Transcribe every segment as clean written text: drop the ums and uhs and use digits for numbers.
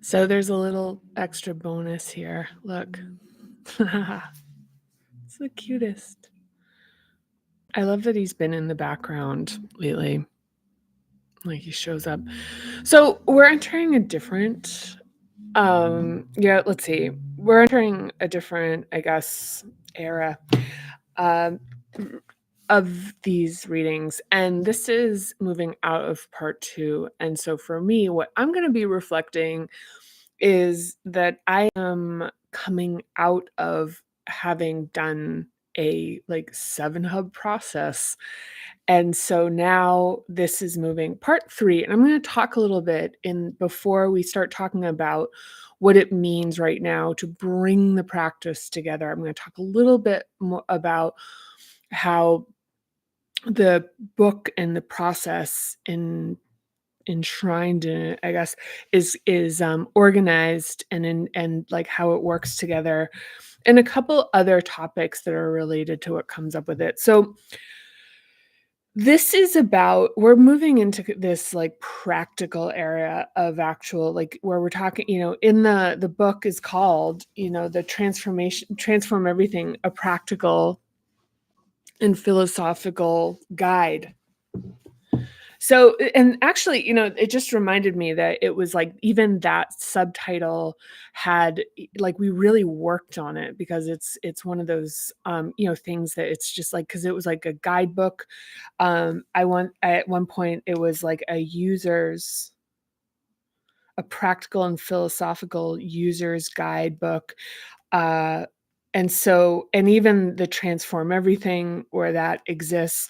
So there's a little extra bonus here. Look. It's the cutest. I love that he's been in the background lately. Like he shows up. So we're entering a different let's see. We're entering a different, I guess, era um of these readings, and this is moving out of part 2. And so for me, what I'm going to be reflecting is that I am coming out of having done a like 7 hub process. And so now this is moving part 3, and I'm going to talk a little bit in before we start talking about what it means right now to bring the practice together. I'm going to talk a little bit more about how the book and the process enshrined in it, I guess, is organized and like how it works together, and a couple other topics that are related to what comes up with it. So this is about we're moving into this like practical area of actual like where we're talking, in the book is called, the transform everything, a practical and philosophical guide. So, and actually, it just reminded me that it was like even that subtitle had like we really worked on it because it's one of those things that it's just like because it was like a guidebook. At one point it was like a practical and philosophical user's guidebook. Uh, and even the transform everything where that exists.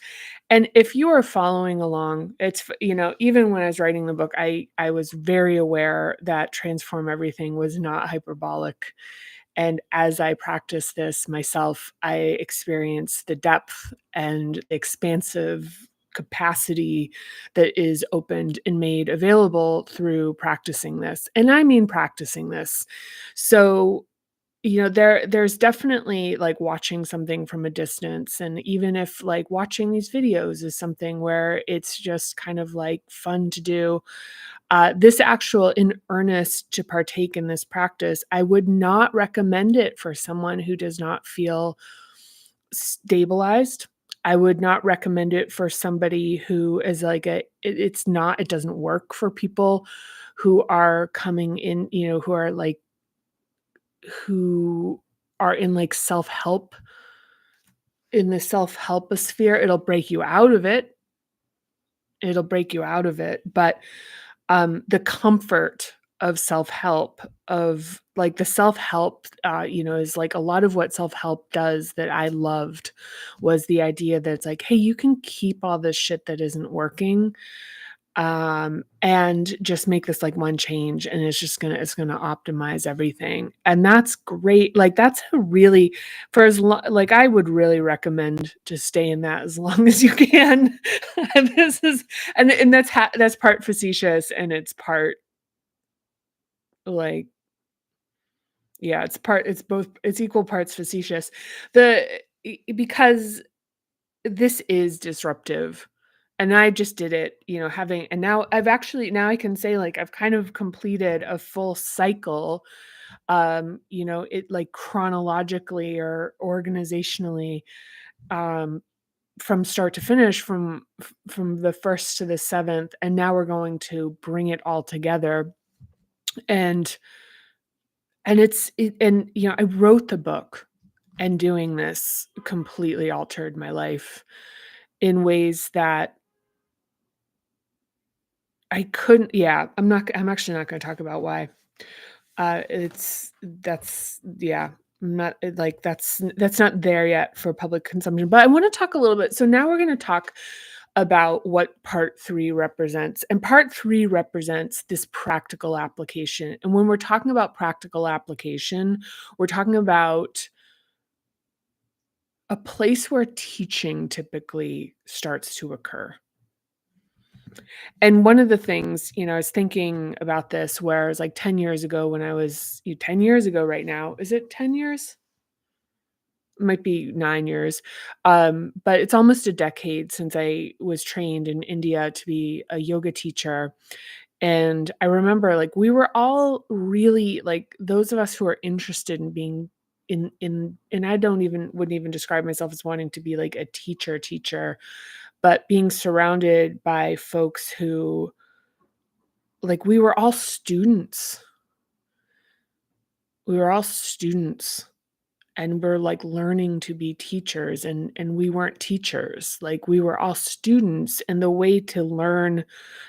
And if you are following along, even when I was writing the book, I was very aware that transform everything was not hyperbolic. And as I practice this myself, I experience the depth and expansive capacity that is opened and made available through practicing this. And I mean practicing this. So there's definitely like watching something from a distance, and even if like watching these videos is something where it's just kind of like fun to do, this actual in earnest to partake in this practice, I would not recommend it for someone who does not feel stabilized. I would not recommend it for somebody who is like it doesn't work for people who are coming in, who are in like self-help, in the self-help sphere. It'll break you out of it. But the comfort of self-help, of like the self-help, is like a lot of what self-help does that I loved was the idea that it's like, hey, you can keep all this shit that isn't working, and just make this like one change, and it's gonna optimize everything. And that's great. Like that's a really, for as long, like I would really recommend to stay in that as long as you can. And this is, and that's part facetious, and it's part like, yeah, it's equal parts facetious. Because this is disruptive. And I just did it, and now I can say like I've kind of completed a full cycle, it like chronologically or organizationally, um, from start to finish, from the first to the seventh, and now we're going to bring it all together. And I wrote the book, and doing this completely altered my life in ways that I couldn't. Yeah, I'm actually not gonna talk about why. It's that's yeah, I'm not like that's not there yet for public consumption, but I wanna talk a little bit. So now we're gonna talk about what part 3 represents, and part 3 represents this practical application. And when we're talking about practical application, we're talking about a place where teaching typically starts to occur. And one of the things, I was thinking about this, where it's like 10 years ago when I was 10 years ago right now. Is it 10 years? It might be 9 years. But it's almost a decade since I was trained in India to be a yoga teacher. And I remember, like, we were all really like, those of us who are interested in being in and I don't even wouldn't even describe myself as wanting to be like a teacher, but being surrounded by folks who, like, we were all students. We were all students, and we're, like, learning to be teachers, and we weren't teachers. Like, we were all students, and the way to learn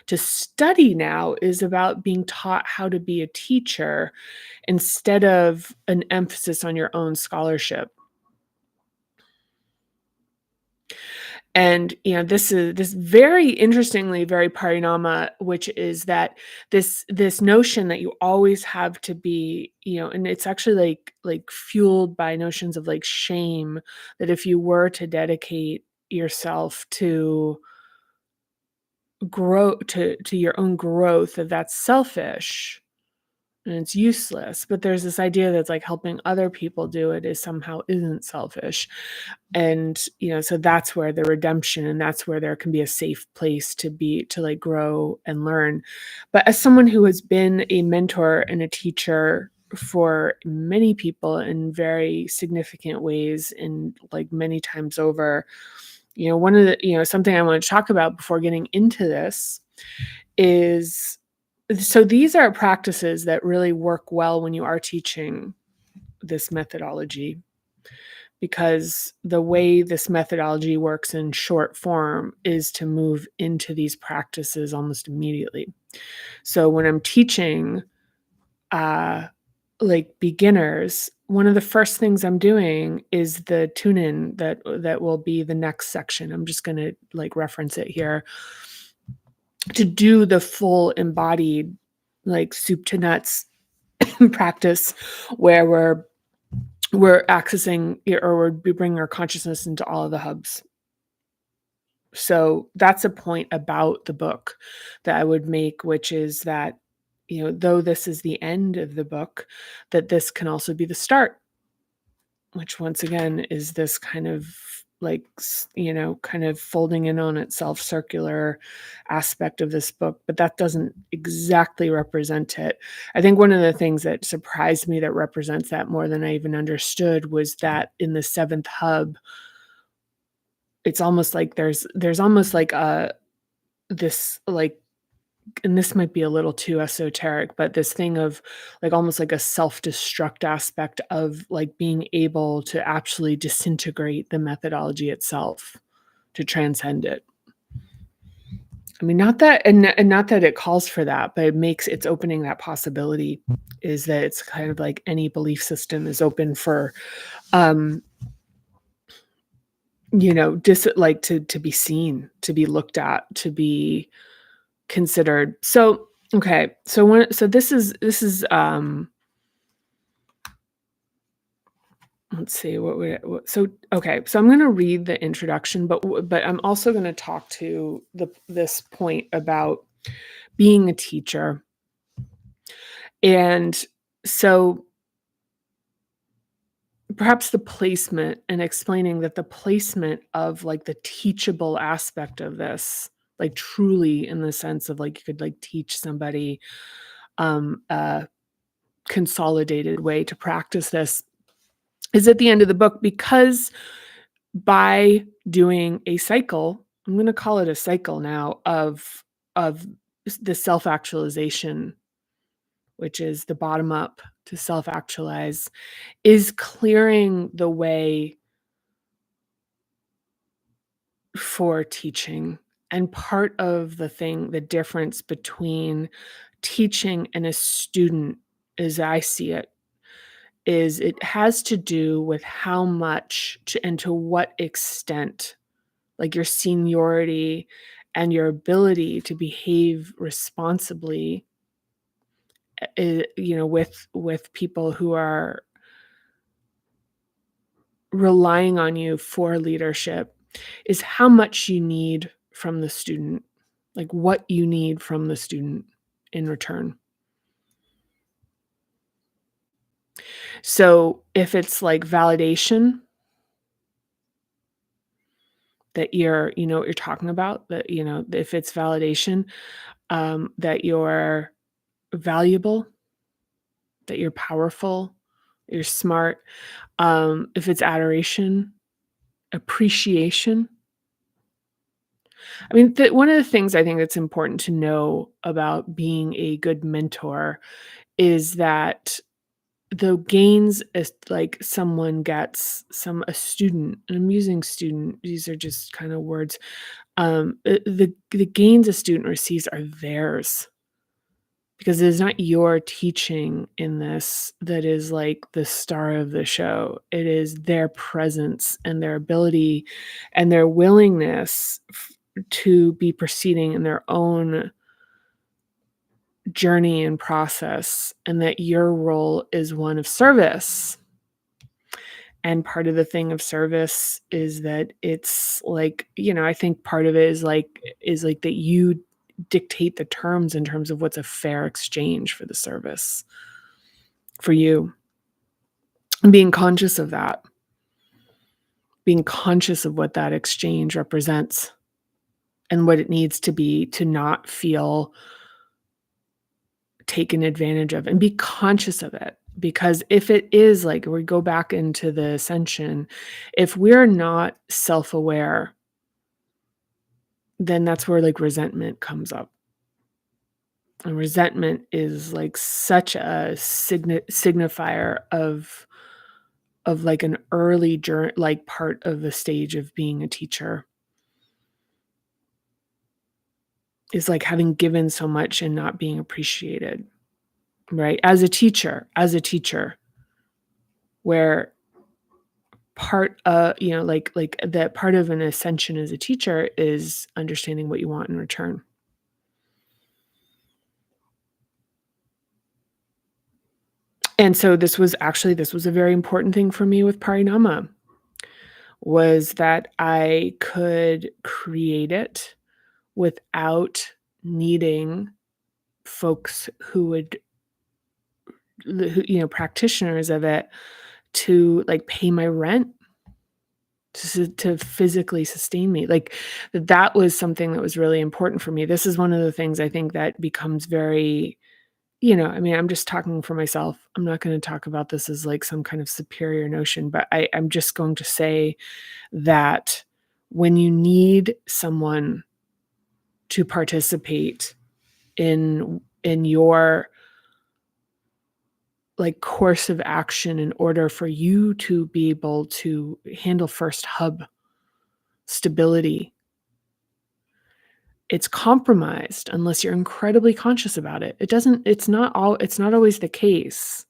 to study now is about being taught how to be a teacher instead of an emphasis on your own scholarship. And, this very interestingly, very parinama, which is that this notion that you always have to be, and it's actually like fueled by notions of like shame, that if you were to dedicate yourself to grow to your own growth, that's selfish and it's useless. But there's this idea that's like helping other people do it is somehow isn't selfish. And, so that's where the redemption, and that's where there can be a safe place to be, to like grow and learn. But as someone who has been a mentor and a teacher for many people in very significant ways and like many times over, one of the, something I want to talk about before getting into this is, so these are practices that really work well when you are teaching this methodology, because the way this methodology works in short form is to move into these practices almost immediately. So when I'm teaching uh like beginners, one of the first things I'm doing is the tune in that will be the next section. I'm just going to like reference it here, to do the full embodied like soup to nuts practice, where we're accessing, or we're bringing our consciousness into all of the hubs. So that's a point about the book that I would make, which is that, though this is the end of the book, that this can also be the start, which once again is this kind of like, kind of folding in on itself circular aspect of this book, but that doesn't exactly represent it. I think one of the things that surprised me that represents that more than I even understood was that in the seventh hub, it's almost like there's almost like a this like, and this might be a little too esoteric, but this thing of like almost like a self-destruct aspect of like being able to actually disintegrate the methodology itself to transcend it. I mean, not that, and not that it calls for that, but it's opening that possibility, is that it's kind of like any belief system is open for um like to be seen, to be looked at, to be considered. So, okay. So this is let's see so okay. So I'm going to read the introduction, but I'm also going to talk to this point about being a teacher. And so perhaps the placement, and explaining that the placement of like the teachable aspect of this, like truly in the sense of like you could like teach somebody a consolidated way to practice this, is at the end of the book, because by doing a cycle, I'm going to call it a cycle now, of the self-actualization, which is the bottom up to self-actualize, is clearing the way for teaching. And part of the difference between teaching and a student, as I see it, is it has to do with how much and to what extent, like your seniority and your ability to behave responsibly, with people who are relying on you for leadership, is how much you need from the student, like what you need from the student in return. So if it's like validation that you're, what you're talking about, that, if it's validation, that you're valuable, that you're powerful, you're smart. If it's adoration, appreciation. I mean, one of the things I think that's important to know about being a good mentor is that the gains is like someone gets a student, and I'm using student, these are just kind of words. The gains a student receives are theirs, because it is not your teaching in this that is like the star of the show. It is their presence and their ability and their willingness to be proceeding in their own journey and process, and that your role is one of service. And part of the thing of service is that it's like, I think part of it is like that you dictate the terms in terms of what's a fair exchange for the service for you. And being conscious of that, being conscious of what that exchange represents and what it needs to be to not feel taken advantage of, and be conscious of it. Because if it is like, we go back into the ascension, if we're not self-aware, then that's where like resentment comes up. And resentment is like such a signifier of like an early journey, like part of the stage of being a teacher, is like having given so much and not being appreciated, right? As a teacher, where part like that part of an ascension as a teacher is understanding what you want in return. And so this was a very important thing for me with Parinama, was that I could create it without needing folks practitioners of it, to like pay my rent, to physically sustain me. Like, that was something that was really important for me. This is one of the things I think that becomes very, I mean, I'm just talking for myself. I'm not going to talk about this as like some kind of superior notion, but I'm just going to say that when you need someone to participate in your like course of action, in order for you to be able to handle first hub stability, it's compromised unless you're incredibly conscious about it. It's not always the case.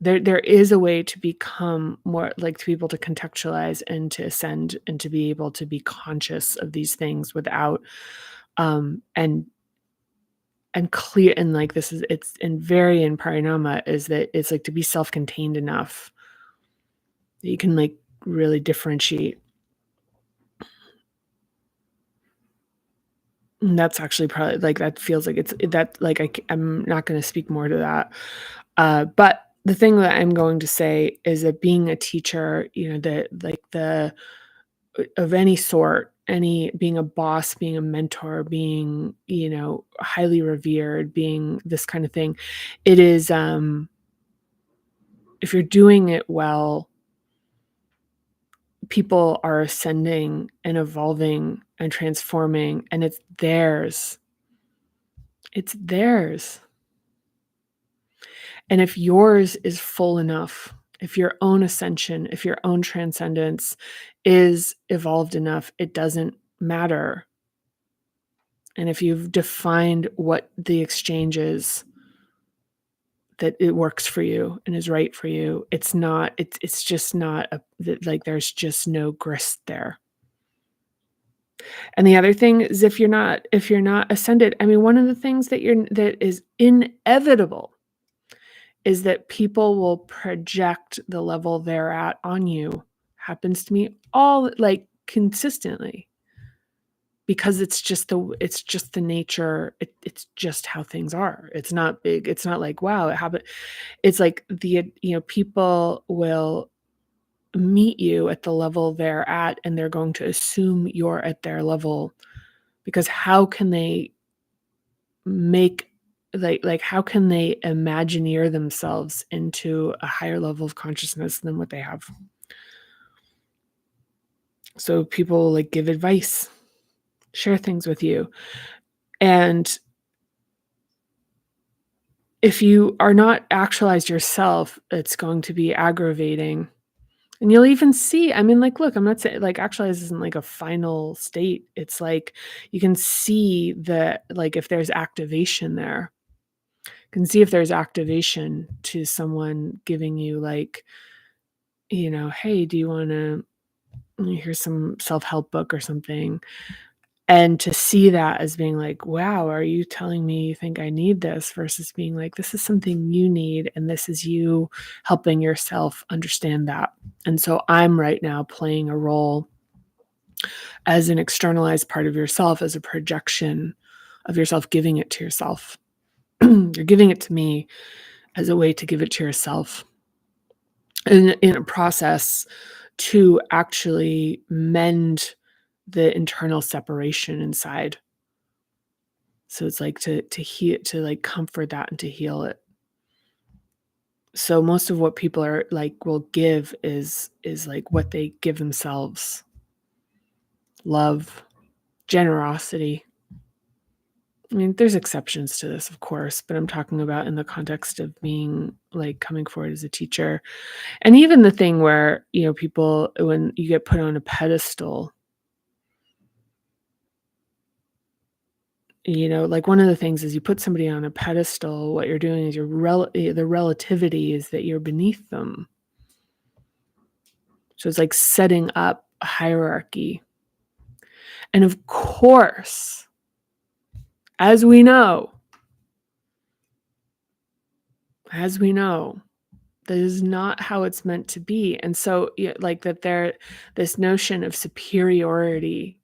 There is a way to become more, like, to be able to contextualize and to ascend and to be able to be conscious of these things without, and clear, and like this is it's and very in Parinama, is that it's like to be self-contained enough that you can like really differentiate. And that's actually probably like, that feels like it's that like I'm not going to speak more to that. But the thing that I'm going to say is that being a teacher, the of any sort, any being a boss, being a mentor, being, highly revered, being this kind of thing, it is, if you're doing it well, people are ascending and evolving and transforming, and it's theirs. It's theirs. And if yours is full enough, if your own ascension, if your own transcendence is evolved enough, it doesn't matter. And if you've defined what the exchange is, that it works for you and is right for you, it's just not like, there's just no grist there. And the other thing is, if you're not ascended, I mean, one of the things that is inevitable is that people will project the level they're at on you. Happens to me all, like, consistently, because it's just the nature. It's just how things are. It's not big. It's not like, wow, it happened. It's like people will meet you at the level they're at, and they're going to assume you're at their level, because how can they make like how can they imagineer themselves into a higher level of consciousness than what they have? So people like give advice, share things with you. And if you are not actualized yourself, it's going to be aggravating. And you'll even see, I mean, like, look, I'm not saying like actualize isn't like a final state. It's like you can see the like if there's activation there. You can see if there's activation to someone giving you like, hey, do you want to here's some self-help book or something? And to see that as being like, wow, are you telling me you think I need this versus being like, this is something you need. And this is you helping yourself understand that. And so I'm right now playing a role as an externalized part of yourself, as a projection of yourself, giving it to yourself. You're giving it to me as a way to give it to yourself in a process to actually mend the internal separation inside. So it's like to heal, to like comfort that and to heal it. So most of what people are like will give is like what they give themselves. Love, generosity. I mean, there's exceptions to this, of course, but I'm talking about in the context of being like coming forward as a teacher. And even the thing where, people, when you get put on a pedestal, like one of the things is you put somebody on a pedestal, what you're doing is the relativity is that you're beneath them. So it's like setting up a hierarchy. And of course, as we know, that is not how it's meant to be. And so like this notion of superiority,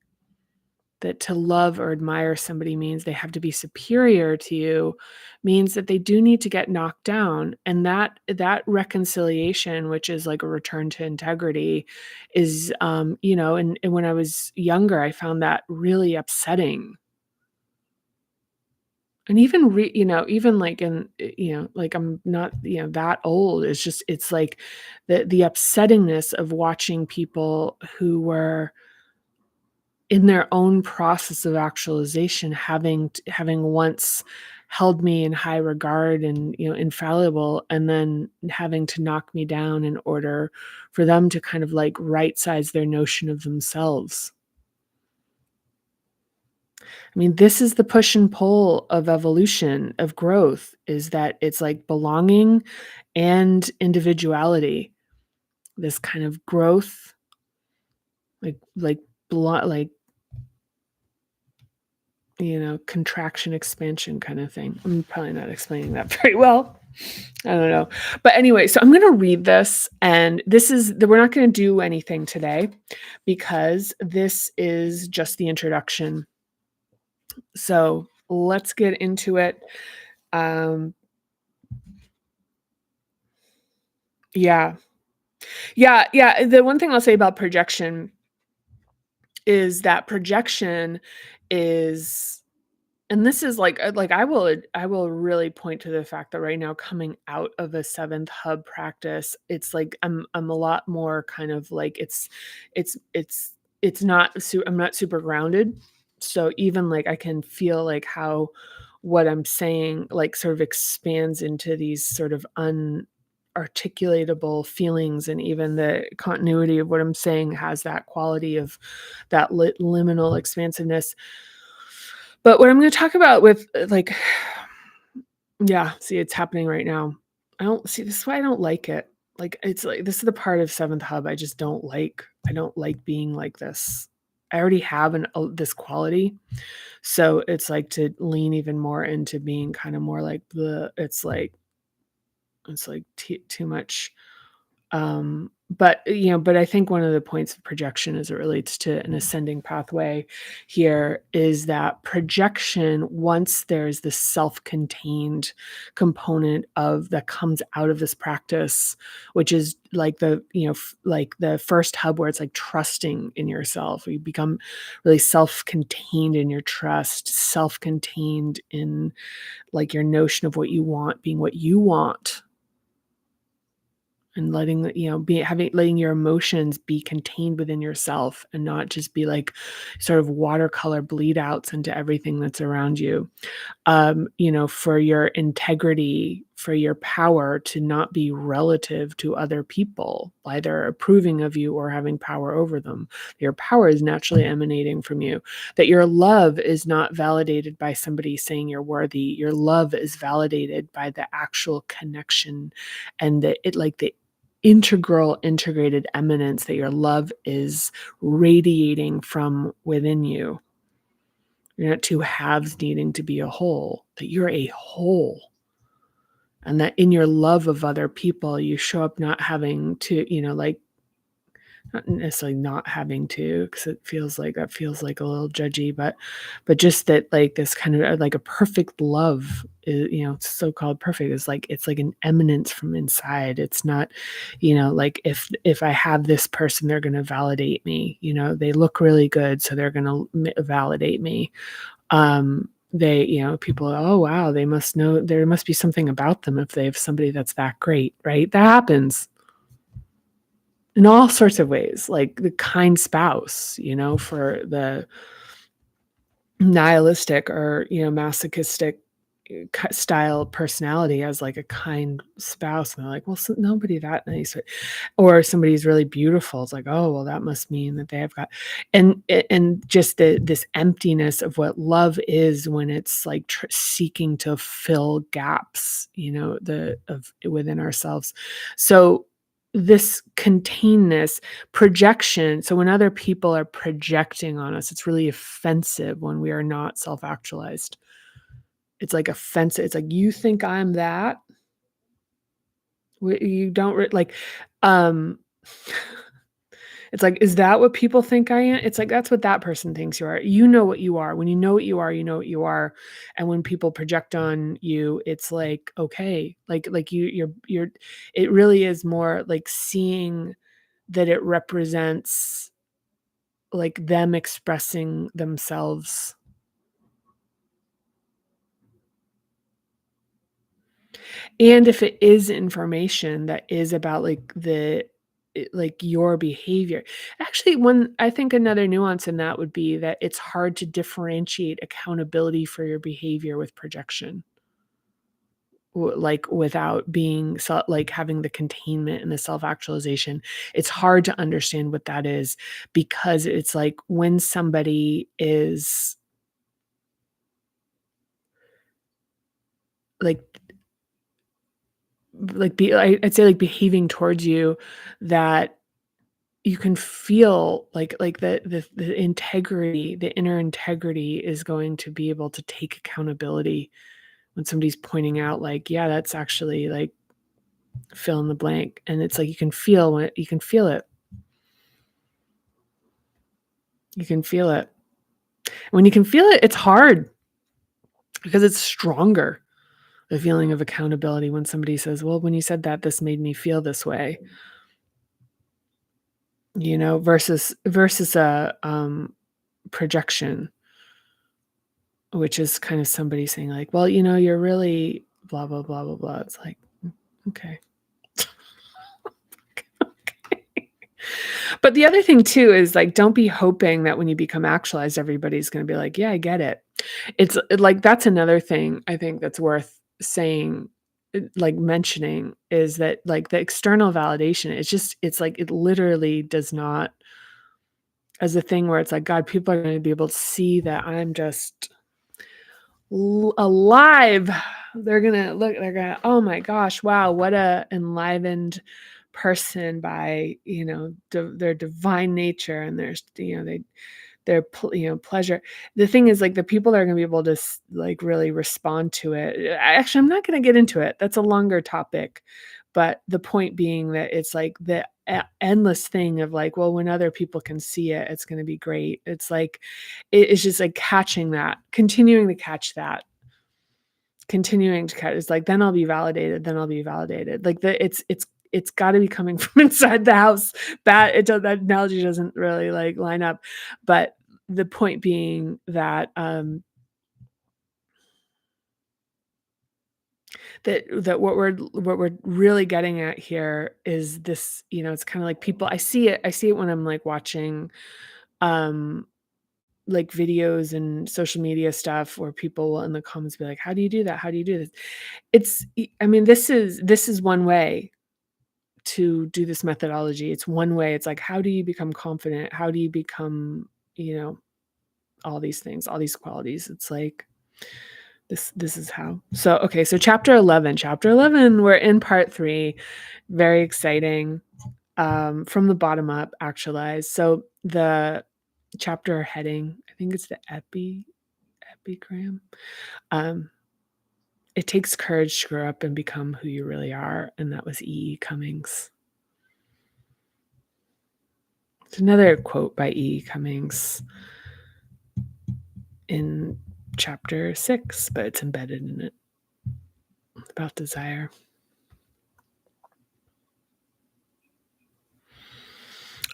that to love or admire somebody means they have to be superior to you, means that they do need to get knocked down. And that reconciliation, which is like a return to integrity, is and when I was younger, I found that really upsetting. And even even like in like I'm not that old. It's like the upsettingness of watching people who were in their own process of actualization, having once held me in high regard and infallible, and then having to knock me down in order for them to kind of like right size their notion of themselves. I mean, this is the push and pull of evolution, of growth, is that it's like belonging and individuality. This kind of growth, like like contraction, expansion kind of thing. I'm probably not explaining that very well. I don't know. But anyway, so I'm going to read this, and we're not going to do anything today because this is just the introduction. So let's get into it. Yeah. Yeah. The one thing I'll say about projection is that projection is, and this is like I will really point to the fact that right now, coming out of a seventh hub practice, it's like I'm a lot more kind of like it's not I'm not super grounded. So even like I can feel like how what I'm saying like sort of expands into these sort of unarticulatable feelings, and even the continuity of what I'm saying has that quality of that liminal expansiveness. But what I'm going to talk about with like, yeah, see, it's happening right now. I don't see this is why I don't like it. Like, it's like this is the part of seventh hub I just don't like. I don't like being like this. I already have this quality, so it's like to lean even more into being kind of more like the. It's like too much But I think one of the points of projection as it relates to an ascending pathway here is that projection, once there's this self-contained component of that comes out of this practice, which is like like the first hub where it's like trusting in yourself. You become really self-contained in your trust, self-contained in like your notion of what you want being what you want, and letting be having letting your emotions be contained within yourself and not just be like sort of watercolor bleed outs into everything that's around you. For your integrity, for your power to not be relative to other people, either approving of you or having power over them. Your power is naturally emanating from you. That your love is not validated by somebody saying you're worthy. Your love is validated by the actual connection and the integral integrated eminence that your love is radiating from within you. You're not two halves needing to be a whole, that you're a whole. And that in your love of other people, you show up not having to, not necessarily not having to, because it feels like that feels like a little judgy, but just that like this kind of like a perfect love is, so-called perfect is like it's like an eminence from inside. It's not, like if I have this person, they're going to validate me. They look really good, so they're going to validate me. People, oh wow, they must know, there must be something about them if they have somebody that's that great, right? That happens in all sorts of ways, like the kind spouse, for the nihilistic or, masochistic style personality as like a kind spouse. And they're like, well, nobody that nice. Or somebody's really beautiful. It's like, oh, well, that must mean that they have got, and just this emptiness of what love is when it's like seeking to fill gaps, within ourselves. So this containedness, projection. So when other people are projecting on us, it's really offensive when we are not self-actualized. It's like offensive. It's like, you think I'm that? You don't like, um, it's like, is that what people think I am? It's like, that's what that person thinks you are. You know what you are. When you know what you are, you know what you are. And when people project on you, it's like, okay, like it really is more like seeing that it represents like them expressing themselves. And if it is information that is about like like your behavior. Actually, one I think another nuance in that would be that it's hard to differentiate accountability for your behavior with projection. Like without being like having the containment and the self-actualization. It's hard to understand what that is, because it's like when somebody is like I'd say like behaving towards you, that you can feel like the integrity, the inner integrity is going to be able to take accountability when somebody's pointing out like, yeah, that's actually like fill in the blank. And it's like you can feel you can feel it. You can feel it. When you can feel it, it's hard because it's stronger. The feeling of accountability when somebody says, well, when you said that, this made me feel this way. Versus a projection, which is kind of somebody saying like, well, you're really blah, blah, blah, blah, blah. It's like, okay. Okay. But the other thing too is like, don't be hoping that when you become actualized, everybody's going to be like, yeah, I get it. It's like, that's another thing I think that's worth saying, like mentioning, is that like the external validation, it's like, it literally does not, as a thing where it's like, God, people are going to be able to see that I'm just alive. They're gonna, oh my gosh, wow, what a enlivened person by their divine nature, and their pleasure. The thing is, like, the people that are gonna be able to like really respond to it, actually, I'm not gonna get into it, that's a longer topic, But the point being that it's like the endless thing of like, well, when other people can see it, it's going to be great. It's like, it's just like catching that, continuing to catch that, continuing to catch. It's like, then I'll be validated. Then I'll be validated. Like it's got to be coming from inside the house. That analogy doesn't really like line up, but the point being that, that what we're really getting at here is this, it's kind of like people, I see it when I'm like watching um like videos and social media stuff where people will in the comments be like, how do you do that? How do you do this? I mean, this is one way to do this methodology. It's one way. It's like, how do you become confident? How do you become, you know, all these things, all these qualities? It's like this is how. So okay, so chapter 11. Chapter 11, we're in part 3. Very exciting. From the bottom up, actualize. So the chapter heading, I think it's the epigram. Um, it takes courage to grow up and become who you really are, and that was E. Cummings. It's another quote by E. Cummings in chapter 6, but it's embedded in it. It's about desire.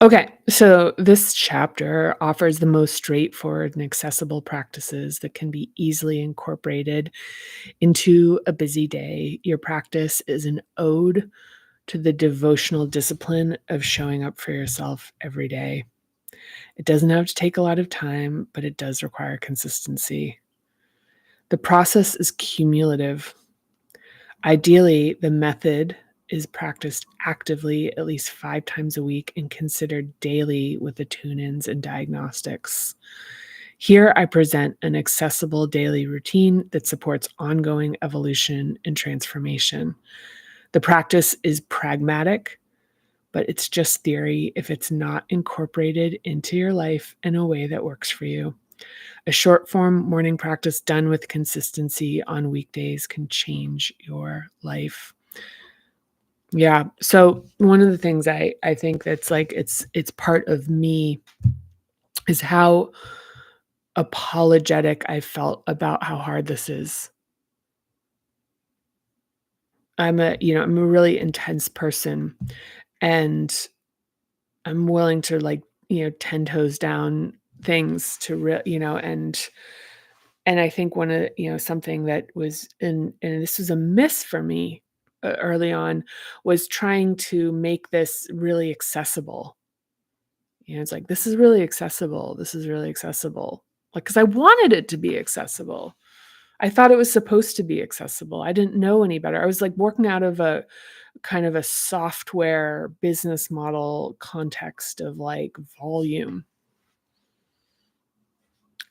Okay, so this chapter offers the most straightforward and accessible practices that can be easily incorporated into a busy day. Your practice is an ode to the devotional discipline of showing up for yourself every day. It doesn't have to take a lot of time, but it does require consistency. The process is cumulative. Ideally, the method is practiced actively at least 5 times a week and considered daily with the tune-ins and diagnostics. Here, I present an accessible daily routine that supports ongoing evolution and transformation. The practice is pragmatic, but it's just theory if it's not incorporated into your life in a way that works for you. A short form morning practice done with consistency on weekdays can change your life. Yeah. So one of the things I think that's like it's part of me is how apologetic I felt about how hard this is. I'm a really intense person, and I'm willing to like, 10 toes down things to and I think one of, something that was and this was a miss for me early on was trying to make this really accessible. It's like, this is really accessible. This is really accessible. Like, because I wanted it to be accessible. I thought it was supposed to be accessible. I didn't know any better. I was like working out of a kind of a software business model context of like volume.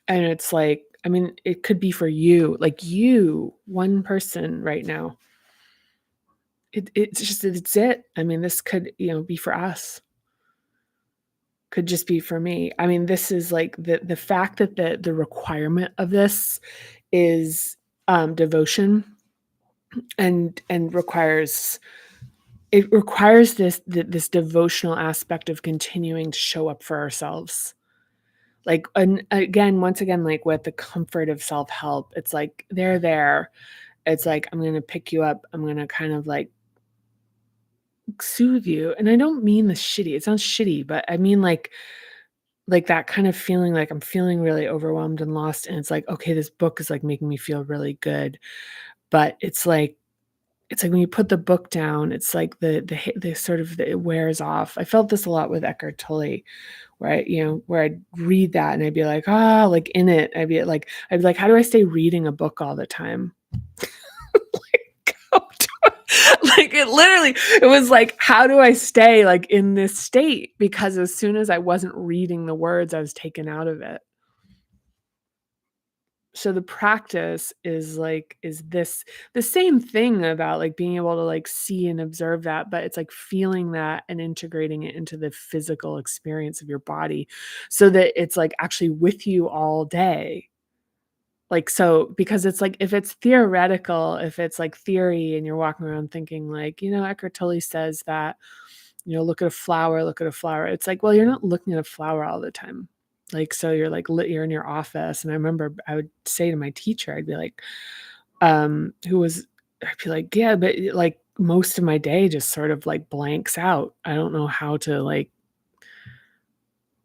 And it's like, I mean, it could be for you, like you, one person right now. It's it. I mean, this could, be for us. Could just be for me. I mean, this is like the fact that the requirement of this is devotion and requires this devotional aspect of continuing to show up for ourselves. Like, and again, once again, like with the comfort of self-help, it's like they're there. It's like, I'm gonna pick you up. I'm gonna kind of like soothe you. And I don't mean the shitty. It sounds shitty, but I mean like that kind of feeling like I'm feeling really overwhelmed and lost. And it's like, okay, this book is like making me feel really good. But it's like when you put the book down, it's like the sort of it wears off. I felt this a lot with Eckhart Tolle, where where I'd read that and I'd be like, like in it. I'd be like, how do I stay reading a book all the time? Like it was like, how do I stay like in this state? Because as soon as I wasn't reading the words, I was taken out of it. So the practice is this the same thing about like being able to like see and observe that, but it's like feeling that and integrating it into the physical experience of your body so that it's like actually with you all day. Like, so because it's like, if it's theoretical, if it's like theory and you're walking around thinking like, Eckhart Tolle says that, look at a flower, look at a flower. It's like, well, you're not looking at a flower all the time. Like, so you're like, you're in your office. And I remember I would say to my teacher, I'd be like, I'd be like, yeah, but like most of my day just sort of like blanks out. I don't know how to like,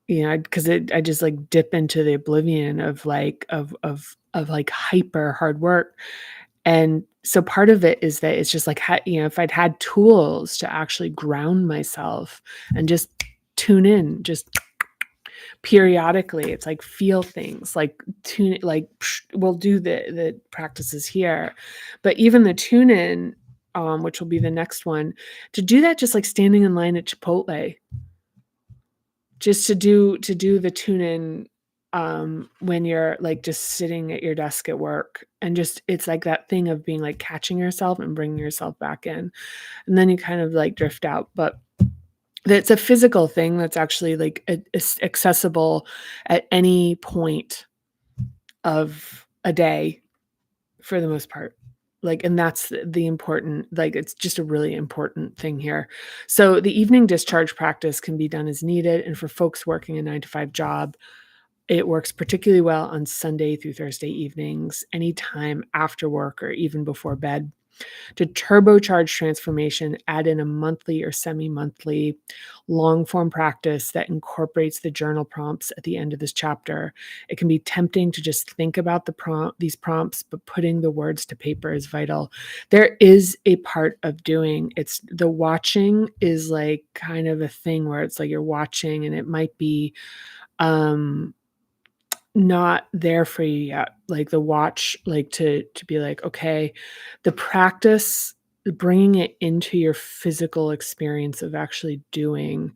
because I just like dip into the oblivion of like, of like hyper hard work. And so part of it is that it's just like, if I'd had tools to actually ground myself and just tune in, just periodically, it's like feel things, like tune, like we'll do the practices here, but even the tune in, which will be the next one, to do that, just like standing in line at Chipotle, just to do the tune in, when you're like just sitting at your desk at work, and just it's like that thing of being like catching yourself and bringing yourself back in, and then you kind of like drift out. But it's a physical thing that's actually like accessible at any point of a day for the most part. Like, and that's the important, like, it's just a really important thing here. So the evening discharge practice can be done as needed. And for folks working a 9 to 5 job, it works particularly well on Sunday through Thursday evenings, anytime after work or even before bed. To turbocharge transformation, add in a monthly or semi-monthly long form practice that incorporates the journal prompts at the end of this chapter. It can be tempting to just think about these prompts, but putting the words to paper is vital. There is a part of doing, it's the watching is like kind of a thing where it's like you're watching and it might be not there for you yet. Like the watch, like to be like, okay, the practice, bringing it into your physical experience of actually doing,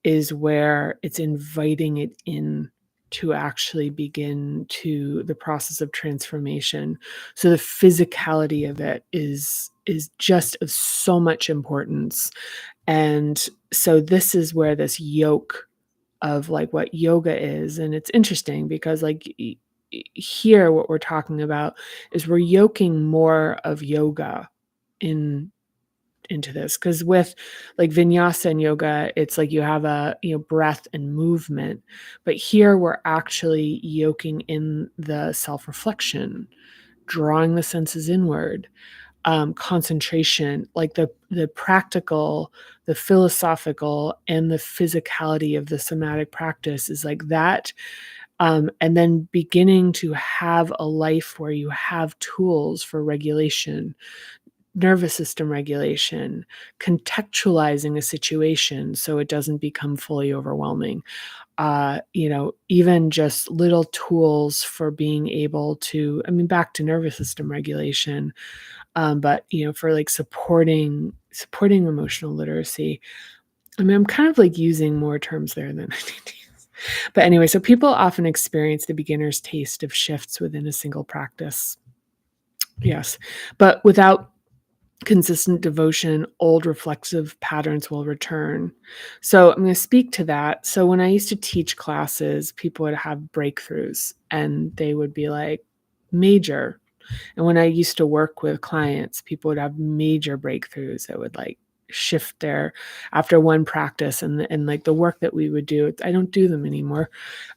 is where it's inviting it in to actually begin to the process of transformation. So the physicality of it is just of so much importance. And so this is where this yoke of like what yoga is. And it's interesting because like here, what we're talking about is we're yoking more of yoga in into this, because with like vinyasa and yoga, it's like you have a breath and movement, but here we're actually yoking in the self-reflection, drawing the senses inward, concentration, like the practical, the philosophical, and the physicality of the somatic practice is like that. And then beginning to have a life where you have tools for regulation, nervous system regulation, contextualizing a situation so it doesn't become fully overwhelming. Even just little tools for being able to, I mean, back to nervous system regulation, but for like supporting emotional literacy. I mean, I'm kind of like using more terms there than I need to use. But anyway, so people often experience the beginner's taste of shifts within a single practice. Yes, but without consistent devotion, old reflexive patterns will return. So I'm going to speak to that. So when I used to teach classes, people would have breakthroughs and they would be like major. And when I used to work with clients, people would have major breakthroughs that would like shift their after one practice, and like the work that we would do, I don't do them anymore,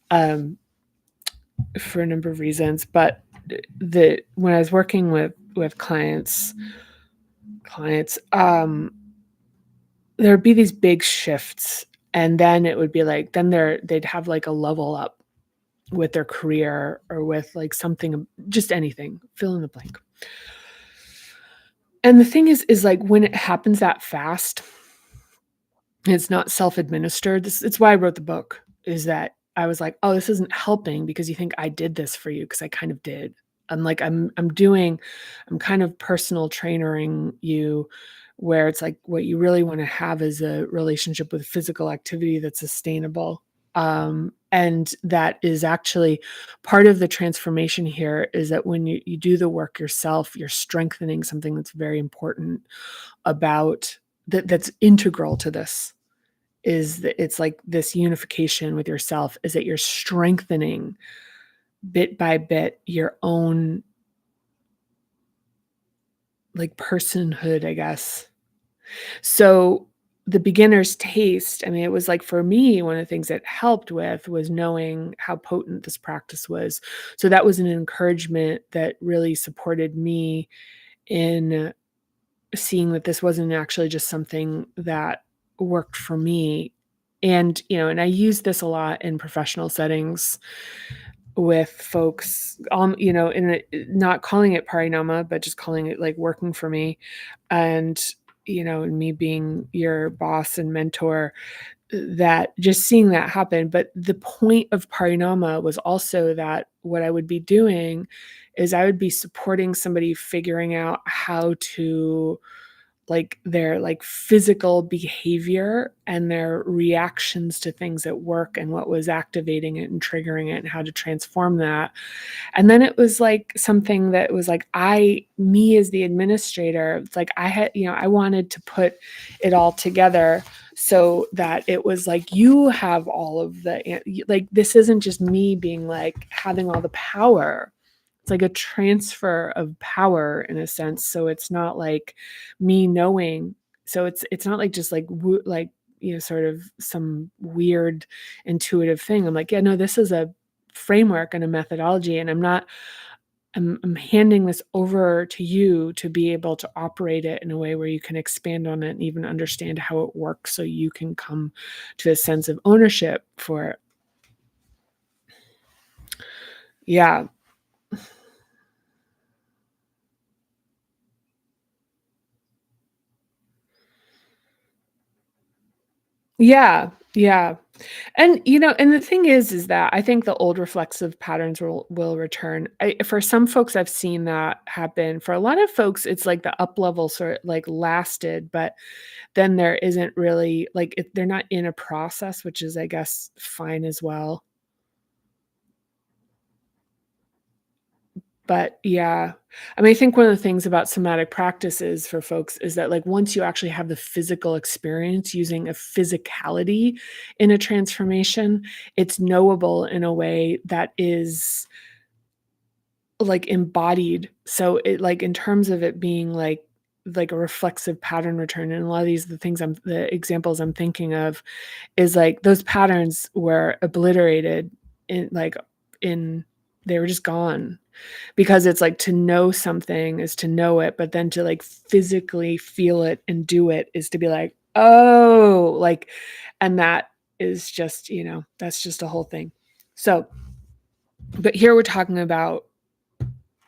for a number of reasons. But when I was working with clients, there'd be these big shifts, and then it would be like they'd have like a level up with their career or with like something, just anything, fill in the blank. And the thing is like when it happens that fast, it's not self-administered. It's why I wrote the book, is that I was like, oh, this isn't helping because you think I did this for you, because I kind of did. I'm like, I'm kind of personal trainering you, where it's like what you really want to have is a relationship with physical activity that's sustainable. And that is actually part of the transformation here, is that when you do the work yourself, you're strengthening something that's very important about that's integral to this, is that it's like this unification with yourself, is that you're strengthening bit by bit your own, like, personhood, I guess. So, the beginner's taste, I mean, it was like for me, one of the things it helped with was knowing how potent this practice was. So that was an encouragement that really supported me in seeing that this wasn't actually just something that worked for me. And, and I use this a lot in professional settings with folks, not calling it parinama, but just calling it like working for me. And, and me being your boss and mentor, that just seeing that happen. But the point of parinama was also that what I would be doing is I would be supporting somebody figuring out how to, like, their, like, physical behavior and their reactions to things at work and what was activating it and triggering it and how to transform that. And then it was, like, something that was, like, me as the administrator, it's like I had, I wanted to put it all together so that it was like, you have all of like, this isn't just me being, like, having all the power. It's like a transfer of power in a sense, so it's not like me knowing. So it's not like just like like, sort of some weird intuitive thing. I'm like, "Yeah, no, this is a framework and a methodology, and I'm handing this over to you to be able to operate it in a way where you can expand on it and even understand how it works so you can come to a sense of ownership for it." Yeah. Yeah, yeah. And, and the thing is that I think the old reflexive patterns will return. For some folks, I've seen that happen. For a lot of folks, it's like the up level sort of like lasted, but then there isn't really like they're not in a process, which is, I guess, fine as well. But yeah, I mean, I think one of the things about somatic practices for folks is that, like, once you actually have the physical experience using a physicality in a transformation, it's knowable in a way that is, like, embodied. So it, like, in terms of it being like a reflexive pattern return, and a lot of the examples I'm thinking of is like those patterns were obliterated in like in they were just gone. Because it's like to know something is to know it, but then to, like, physically feel it and do it is to be like, "Oh," like, and that is just, that's just a whole thing. So, but here we're talking about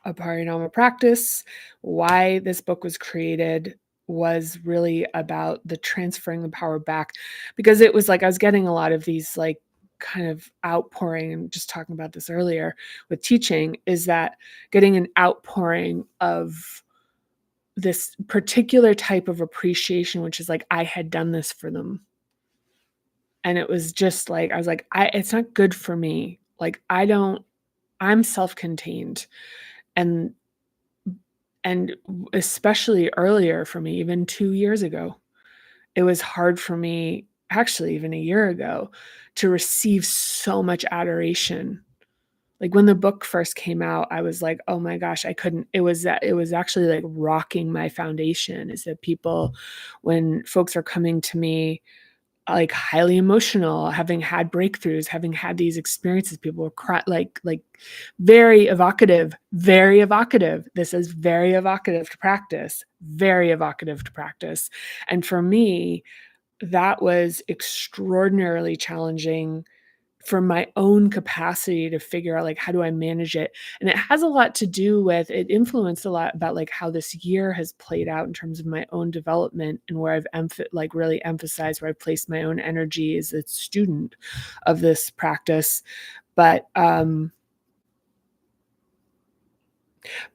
a paranormal practice. Why this book was created was really about the transferring the power back, because it was like I was getting a lot of these, like, kind of outpouring, and just talking about this earlier with teaching, is that getting an outpouring of this particular type of appreciation, which is like I had done this for them. And it was just like I was like, it's not good for me. Like, I'm self-contained. And especially earlier for me, even 2 years ago, it was hard for me, actually even a year ago, to receive so much adoration. Like, when the book first came out, I was like, "Oh my gosh," I couldn't, it was actually, like, rocking my foundation, is that people, when folks are coming to me, like, highly emotional, having had breakthroughs, having had these experiences, people were like, very evocative, very evocative. This is very evocative to practice, very evocative to practice. And for me, that was extraordinarily challenging for my own capacity to figure out, like, how do I manage it? And it has a lot to do with, it influenced a lot about, like, how this year has played out in terms of my own development, and where I've like, really emphasized where I placed my own energy as a student of this practice. But,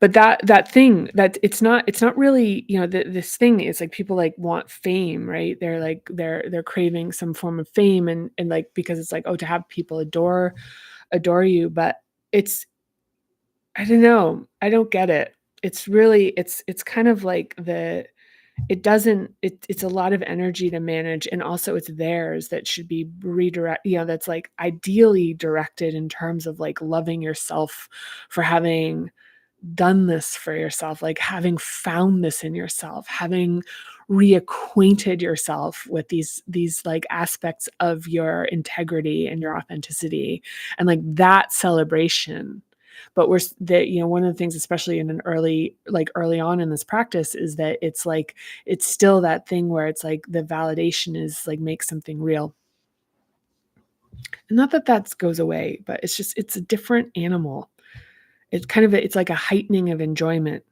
that thing that it's not really, this thing is like people, like, want fame, right? They're like they're craving some form of fame, and like, because it's like, oh, to have people adore you. But it's, I don't know, I don't get it. It's really, it's kind of like it doesn't it's a lot of energy to manage, and also it's theirs that should be that's like ideally directed in terms of like loving yourself for having done this for yourself, like having found this in yourself, having reacquainted yourself with these like aspects of your integrity and your authenticity, and like that celebration. But we're that one of the things, especially in an early on in this practice, is that it's like it's still that thing where it's like the validation is like make something real. And not that that goes away, but it's a different animal. It's like a heightening of enjoyment.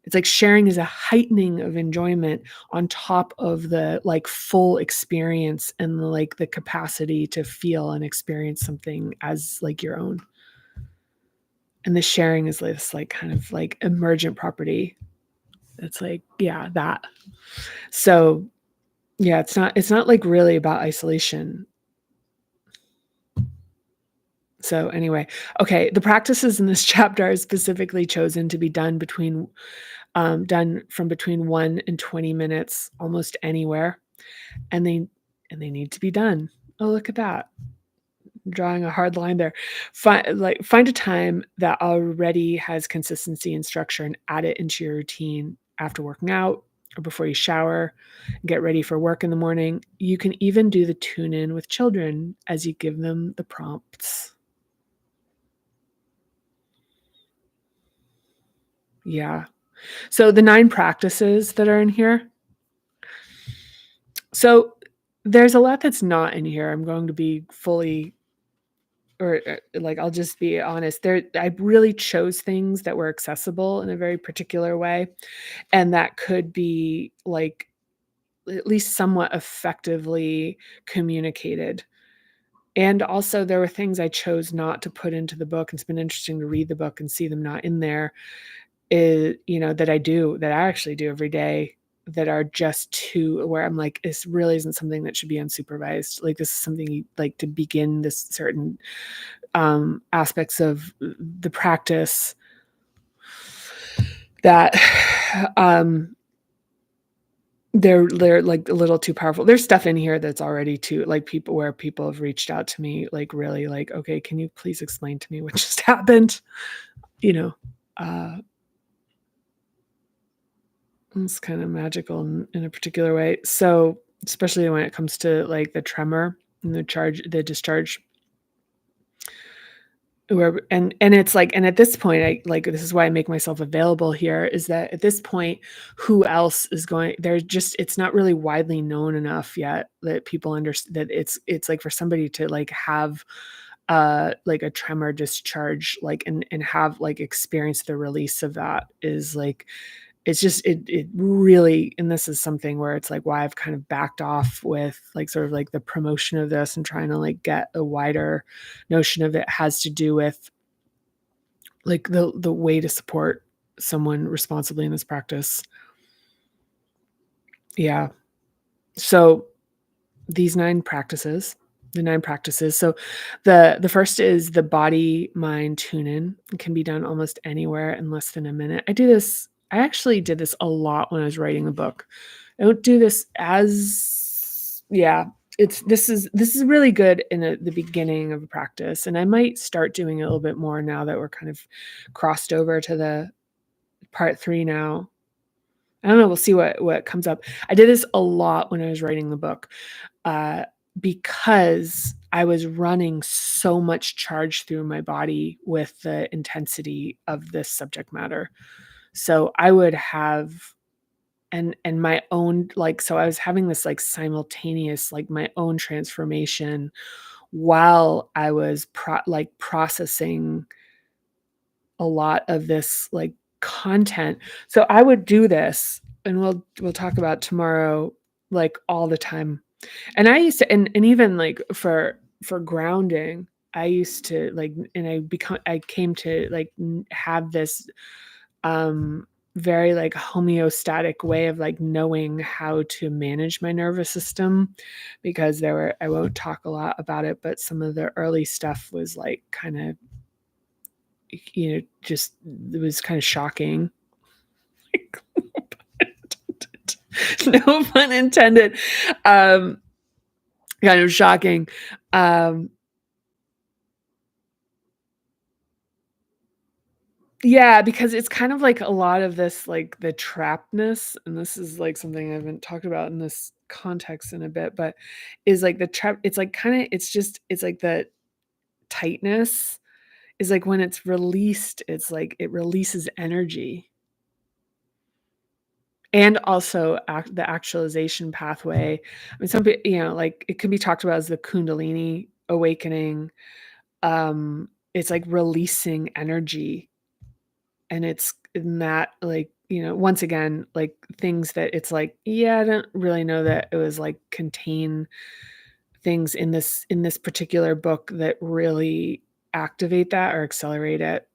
It's like sharing is a heightening of enjoyment on top of the like full experience and the capacity to feel and experience something as like your own. And the sharing is this like kind of like emergent property. It's like, yeah, that. So yeah, it's not like really about isolation. So anyway, okay, the practices in this chapter are specifically chosen to be done from between 1 and 20 minutes almost anywhere, and they need to be done. Oh, look at that. Drawing a hard line there. Find a time that already has consistency and structure and add it into your routine after working out or before you shower, get ready for work in the morning. You can even do the tune in with children as you give them the prompts. Yeah. So the 9 practices that are in here. So there's a lot that's not in here. I'm going to be fully or like I'll just be honest. I really chose things that were accessible in a very particular way, and that could be like at least somewhat effectively communicated. And also there were things I chose not to put into the book. It's been interesting to read the book and see them not in there. That I actually do every day, that are just too where I'm like, this really isn't something that should be unsupervised. Like this is something like to begin this certain aspects of the practice that they're like a little too powerful. There's stuff in here that's already too like people have reached out to me like really like, okay, can you please explain to me what just happened? You know, uh, it's kind of magical in a particular way. So especially when it comes to like the tremor and the discharge, and it's like, and at this point, I like this is why I make myself available here, is that at this point, who else is going there's just it's not really widely known enough yet that people understand that it's like for somebody to like have like a tremor discharge, like and have like experience the release of that is like it's just it really, and this is something where it's like why I've kind of backed off with like sort of like the promotion of this and trying to like get a wider notion of it, has to do with like the way to support someone responsibly in this practice. Yeah. So these 9 practices, the 9 practices. So the first is the body mind tune in. It can be done almost anywhere in less than a minute. I actually did this a lot when I was writing the book. I don't do this as yeah, this is really good in the beginning of a practice, and I might start doing it a little bit more now that we're kind of crossed over to the part 3 now. I don't know, we'll see what comes up. I did this a lot when I was writing the book, uh, because I was running so much charge through my body with the intensity of this subject matter. So I would have and my own like so I was having this like simultaneous like my own transformation while I was processing a lot of this like content. So I would do this, and we'll talk about tomorrow like all the time. And I used to and even like for grounding, I used to like and I came to like have this very like homeostatic way of like knowing how to manage my nervous system, because I won't talk a lot about it, but some of the early stuff was like kind of just it was kind of shocking. No pun intended. Kind of shocking. Yeah, because it's kind of like a lot of this, like the trappedness, and this is like something I haven't talked about in this context in a bit, but is like the trap. It's like kind of, it's like the tightness is like when it's released, it's like it releases energy. And also the actualization pathway. I mean, like it can be talked about as the Kundalini awakening. It's like releasing energy, and it's in that, like, once again, like things that it's like, yeah, I don't really know that it was like contain things in this particular book that really activate that or accelerate it,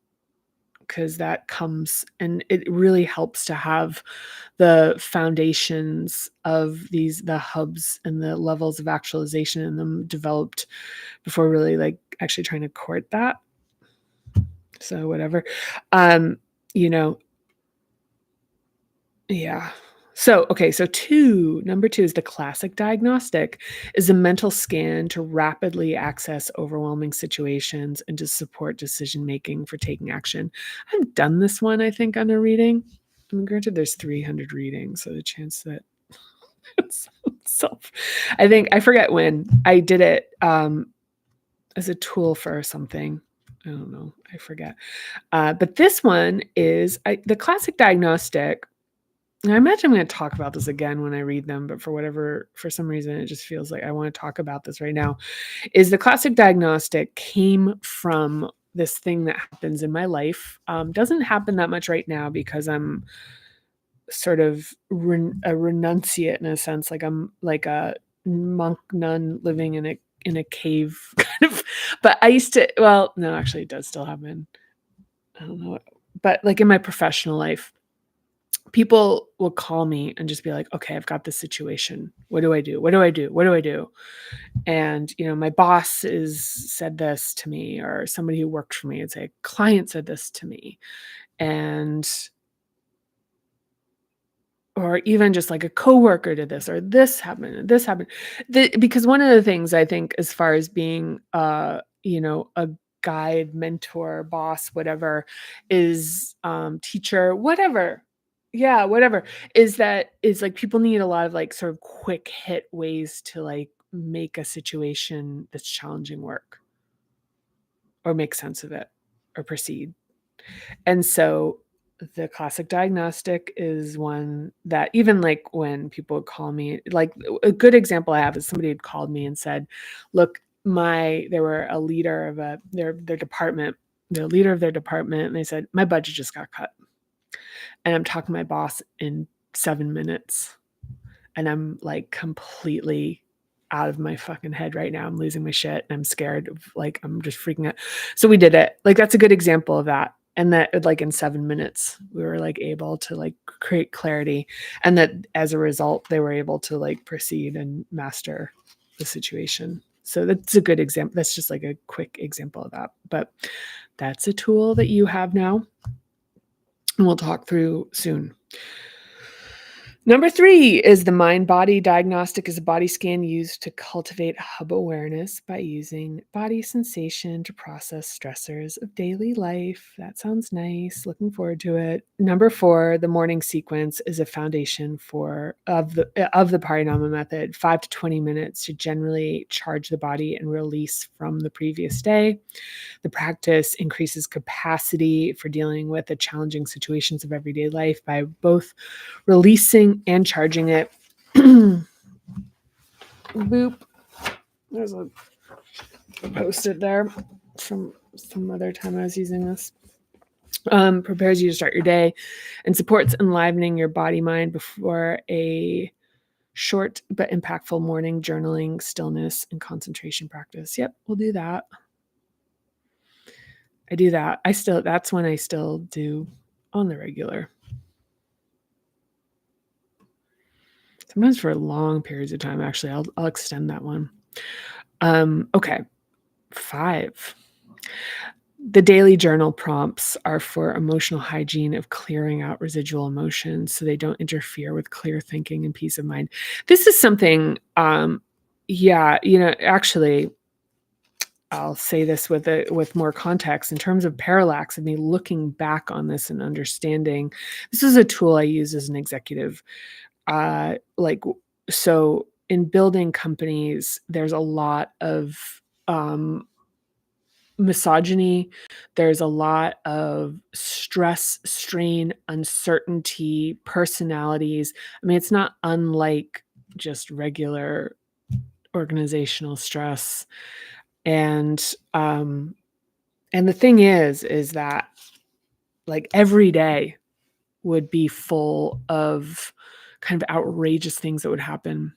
because that comes and it really helps to have the foundations of the hubs and the levels of actualization in them developed before really like actually trying to court that. So whatever. um you know Yeah. So, okay, so number 2 is the classic diagnostic is a mental scan to rapidly access overwhelming situations and to support decision making for taking action. I've done this one, I think, on a reading. I mean, granted, there's 300 readings, so the chance that it's self, I think, I forget when I did it as a tool for something. I don't know. I forget. But this one is the classic diagnostic. I imagine I'm going to talk about this again when I read them, but for some reason, it just feels like I want to talk about this right now. Is the classic diagnostic came from this thing that happens in my life. Doesn't happen that much right now because I'm sort of a renunciate in a sense, like I'm like a monk nun living in a cave kind of. But I used to. Well, no, actually, it does still happen. I don't know, but like in my professional life, people will call me and just be like, okay, I've got this situation. What do I do? What do I do? What do I do? And, my boss is said this to me, or somebody who worked for me would say, a client said this to me. And, or even just like a coworker did this, or this happened, and this happened. Because one of the things I think, as far as being, a guide, mentor, boss, whatever, is teacher, whatever. Yeah, whatever. Is like people need a lot of like sort of quick hit ways to like make a situation that's challenging work, or make sense of it, or proceed. And so the classic diagnostic is one that, even like when people would call me, like a good example I have is somebody had called me and said, look, they were a leader of their department, the leader of their department, and they said, my budget just got cut. And I'm talking to my boss in 7 minutes. And I'm like completely out of my fucking head right now. I'm losing my shit and I'm scared of, like, I'm just freaking out. So we did it. Like, that's a good example of that. And that, like, in 7 minutes, we were like able to like create clarity. And that as a result, they were able to like proceed and master the situation. So that's a good example. That's just like a quick example of that. But that's a tool that you have now. And we'll talk through soon. Number 3 is the mind-body diagnostic, is a body scan used to cultivate hub awareness by using body sensation to process stressors of daily life. That sounds nice. Looking forward to it. Number 4, the morning sequence, is a foundation of the Parinama method, 5 to 20 minutes to generally charge the body and release from the previous day. The practice increases capacity for dealing with the challenging situations of everyday life by both releasing and charging it. Boop. There's a post-it there from some other time I was using this. Prepares you to start your day and supports enlivening your body mind before a short but impactful morning journaling, stillness, and concentration practice. Yep, we'll do that. I do that. That's when I still do on the regular. Sometimes for long periods of time, actually. I'll extend that one. Okay. 5. The daily journal prompts are for emotional hygiene of clearing out residual emotions so they don't interfere with clear thinking and peace of mind. This is something, yeah, actually, I'll say this with more context in terms of parallax, of me looking back on this and understanding. This is a tool I use as an executive. Like, so in building companies, there's a lot of um, misogyny. There's a lot of stress, strain, uncertainty, personalities. I mean, it's not unlike just regular organizational stress. And um, and the thing is that like every day would be full of kind of outrageous things that would happen.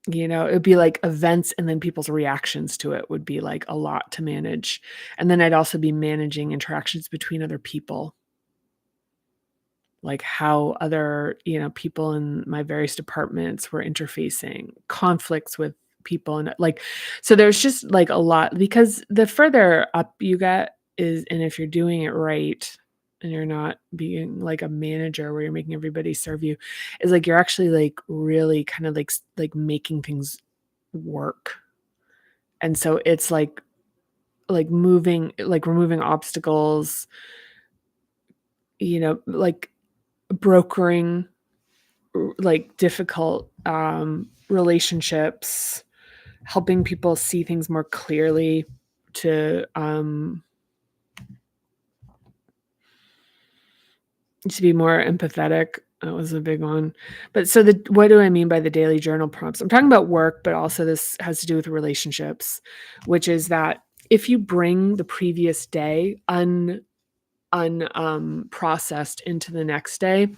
It would be like events and then people's reactions to it would be like a lot to manage. And then I'd also be managing interactions between other people, like how other, people in my various departments were interfacing, conflicts with people. And like, so there's just like a lot, because the further up you get and if you're doing it right, and you're not being like a manager where you're making everybody serve you, is like you're actually like really kind of like making things work. And so it's like moving, like removing obstacles, like brokering like difficult relationships, helping people see things more clearly, to be more empathetic. That was a big one. But so what do I mean by the daily journal prompts? I'm talking about work, but also this has to do with relationships, which is that if you bring the previous day processed into the next day,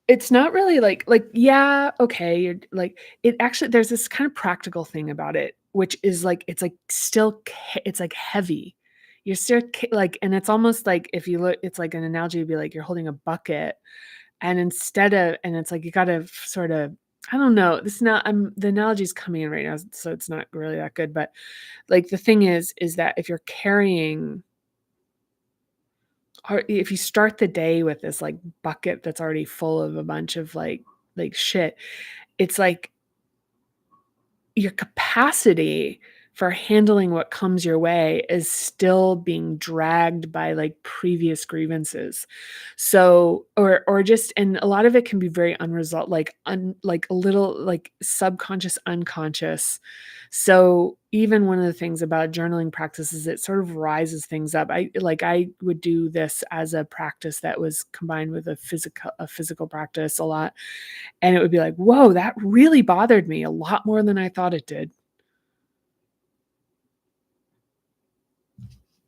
it's not really like, yeah, okay, you're like, it actually, there's this kind of practical thing about it, which is like, it's like still, it's like heavy. You're still like, and it's almost like if you look, it's like an analogy would be like you're holding a bucket, and and it's like you got to sort of, I don't know, this is not, the analogy's coming in right now, so it's not really that good, but like the thing is that if you're carrying, or if you start the day with this like bucket that's already full of a bunch of like shit, it's like your capacity for handling what comes your way is still being dragged by like previous grievances. So, or just, and a lot of it can be very unresolved, like a little like subconscious, unconscious. So even one of the things about journaling practice is it sort of rises things up. I would do this as a practice that was combined with a physical practice a lot. And it would be like, whoa, that really bothered me a lot more than I thought it did.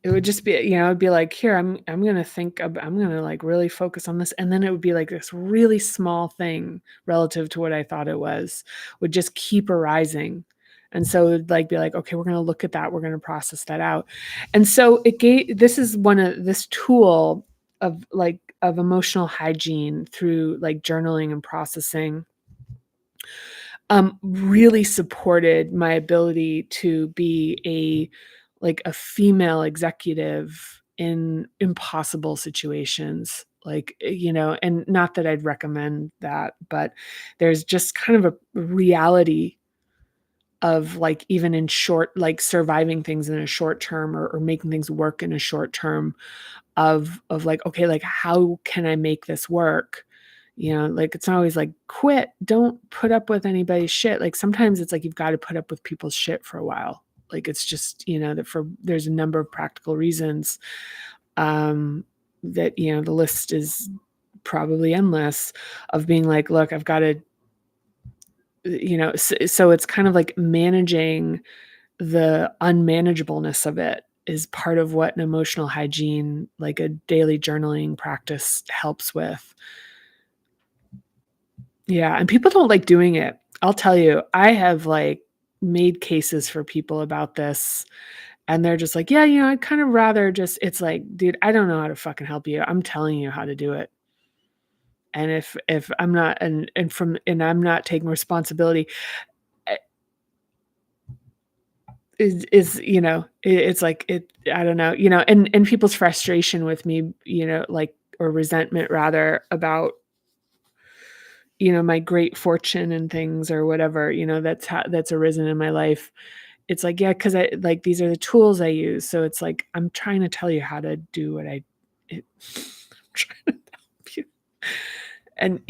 It would just be, it'd be like, here, I'm gonna I'm gonna like really focus on this. And then it would be like this really small thing relative to what I thought it was, would just keep arising. And so it would like be like, okay, we're gonna look at that, we're gonna process that out. And so this is one of this tool of emotional hygiene through like journaling and processing, really supported my ability to be a female executive in impossible situations. Like, and not that I'd recommend that, but there's just kind of a reality of like, even in short, like surviving things in a short term, or making things work in a short term, of like, okay, like how can I make this work? Like it's not always like quit, don't put up with anybody's shit. Like sometimes it's like you've got to put up with people's shit for a while. Like it's just, that there's a number of practical reasons, that, the list is probably endless, of being like, look, I've got to, so it's kind of like managing the unmanageableness of it is part of what an emotional hygiene, like a daily journaling practice, helps with. Yeah, and people don't like doing it. I'll tell you, I have like made cases for people about this, and they're just like, "Yeah, I'd kind of rather just," it's like, "Dude, I don't know how to fucking help you. I'm telling you how to do it." And if I'm not, and I'm not taking responsibility. it's like it I don't know, and people's frustration with me, like, or resentment rather about, my great fortune and things or whatever, that's arisen in my life. It's like, yeah, because I like, these are the tools I use, so it's like, I'm trying to tell you how to do what I it I'm trying to help you. And,